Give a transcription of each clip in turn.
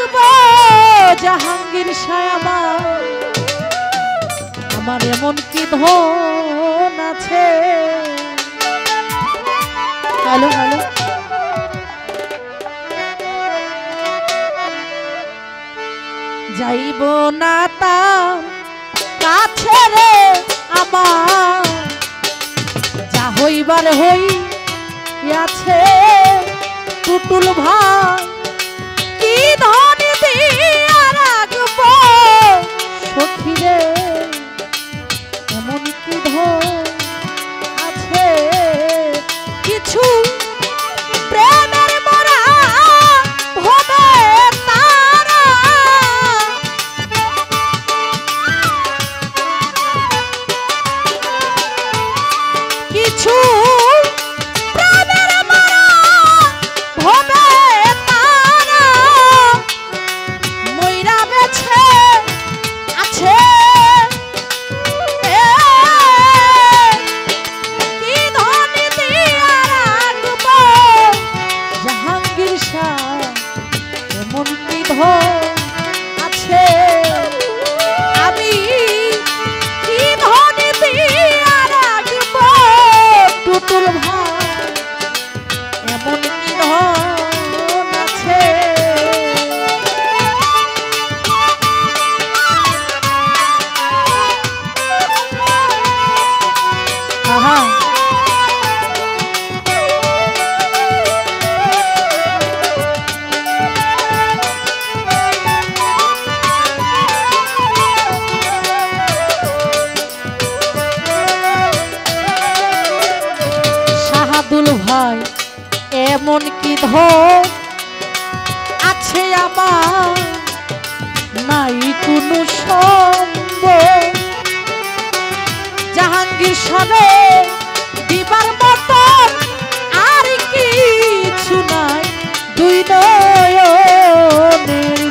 রাখবো জাহাঙ্গীর সায়ামা আমার এমন কি ধন আছে। হ্যালো হ্যালো যাইব না তার কাছে রে আমার যা হইবার হইয়াছে টুটুল ভাই কি ধন দিয়া রাখবো সখী রে এমন কি ধন আছে কিছু প্রেমের মরা হবে তারা কিছু প্রেমের মরা হবে তারা মইরা বেছে আছে কি ধন দিয়া রাখবো জাহাঙ্গীর শাহ এমন কি ধন আছে আমি কি ধন দিয়া রাখবো টুটুল ভাই এমন কি ধন আছে। আহা শাহাদুল ভাই এমন কি ধন আছে আমার নাই কোনো সম্ভব জাহাঙ্গীর সাবে দিবার মতো আর কিছু নাই দুই নয়নের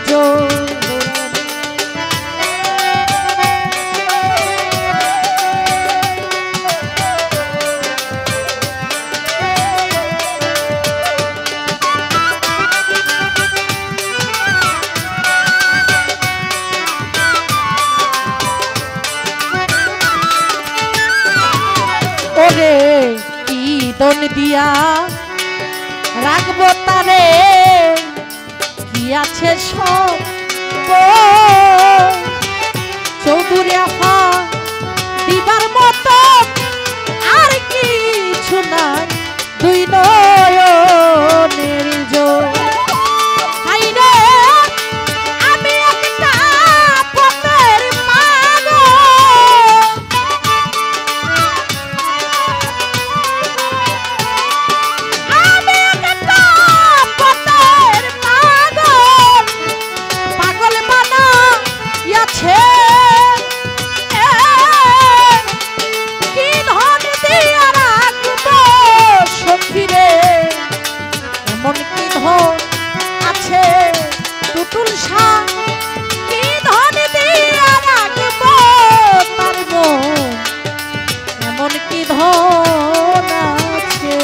জল ওরে কি দন দিয়া রাখবো তারে কি আছে সব চৌধুরী আফা দিবার মতো আর কিছু নাই দুই নয়নের জল আমি একটা পথের পাগল পাগল বানাইয়াছে কি ধন দিয়া রাখবো সখী রে এমন কি ধন আছে টুটুল শাহ কি ধন দিয়া রাখবো তার মন এমন কি ধন আছে।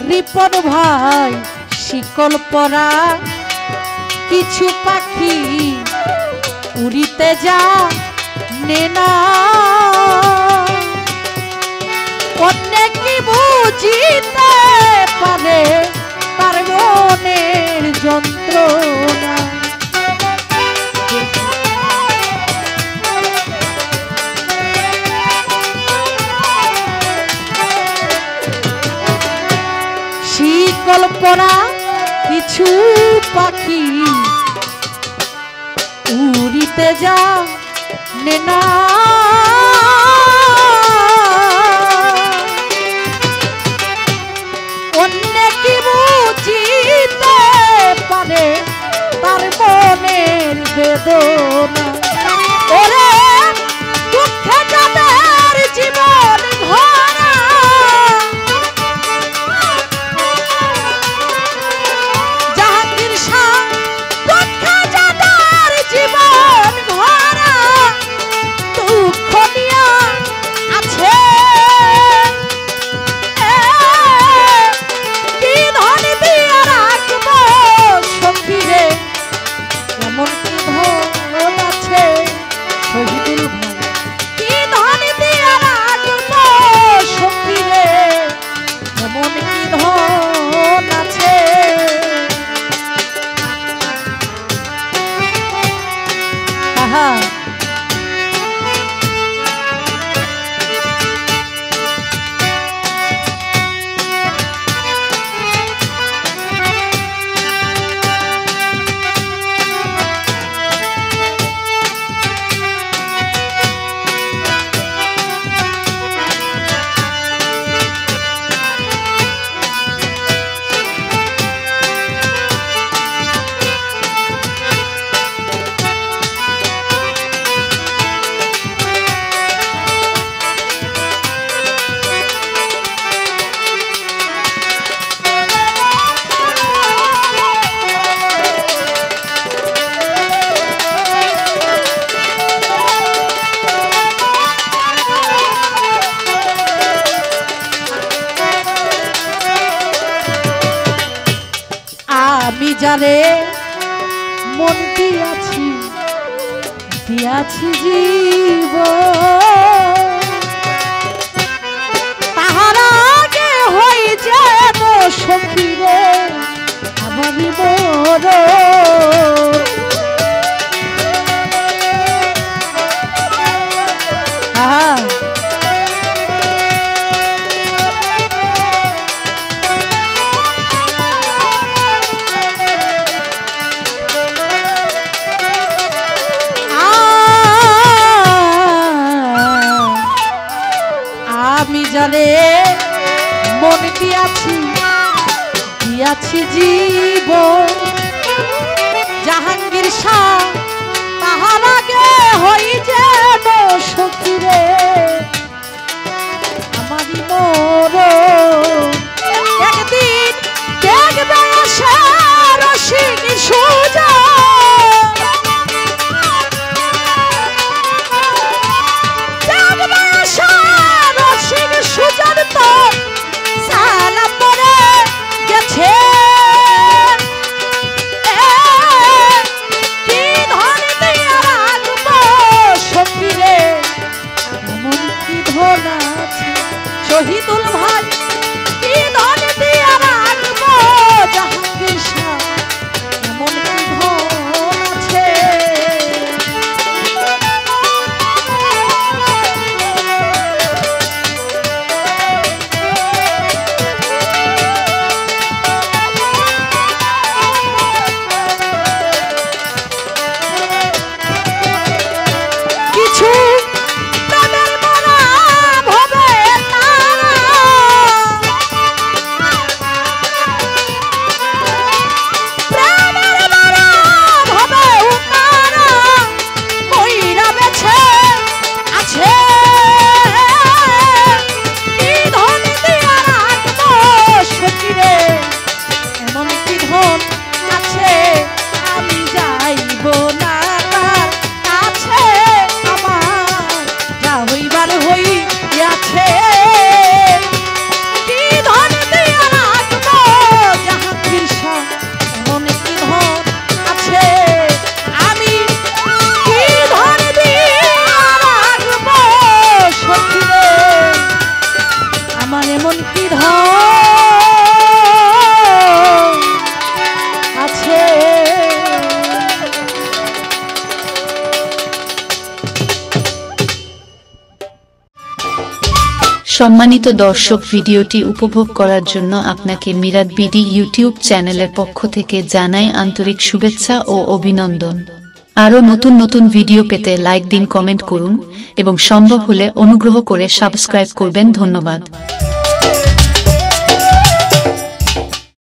রিপন ভাই শিকল পরা কিছু পাখি উড়িতে যা নেনা বুঝিতে পারে তার মনের যন্ত্রণা। শিকল পরা কিছু পাখি উড়িতে জানে না, অন্য কি বুঝিতে পারে তার মনের বেদনা। ওরে দুঃখে যাদের জীবন ভরা, জাহাঙ্গীর শাহ দুঃখে যাদের জীবন ভরা, দুঃখ নিয়া আছে কি ধন দিয়া রাখবো সখীরে, এমন কি ধন আছে শহীদুল ভাই, কি ধন দিয়া রাখবো সখীরে, এমন কি ধন আছে। আহা আমি যারে মন দিয়াছি দিয়াছি জীবন, তাহার আগে হই যেন সখীরে আমারই মরণ। আহা আমি জানে মন দিয়াছি দিয়াছি জীবন, জাহাঙ্গীর শাহ তাহার আগে হই যেন সখীরে আমারই মরণ। একদিন দেখবে আসে রসিক সুজা, সুজন তো সালাম পরে গেছে, কি ধন দিয়া রাখবো সখীরে, এমন কি ধন আছে শহীদুল ভাই, কি ধন দিয়া রাখবো জাহাঙ্গীর শাহ, এমন কি ধন আছে। এমন কি ধর সম্মানিত দর্শক, ভিডিওটি উপভোগ করার জন্য আপনাকে মিরাত বিডি ইউটিউব চ্যানেলের পক্ষ থেকে জানাই আন্তরিক শুভেচ্ছা ও অভিনন্দন। আরও নতুন নতুন ভিডিও পেতে লাইক দিন, কমেন্ট করুন এবং সম্ভব হলে অনুগ্রহ করে সাবস্ক্রাইব করবেন। ধন্যবাদ।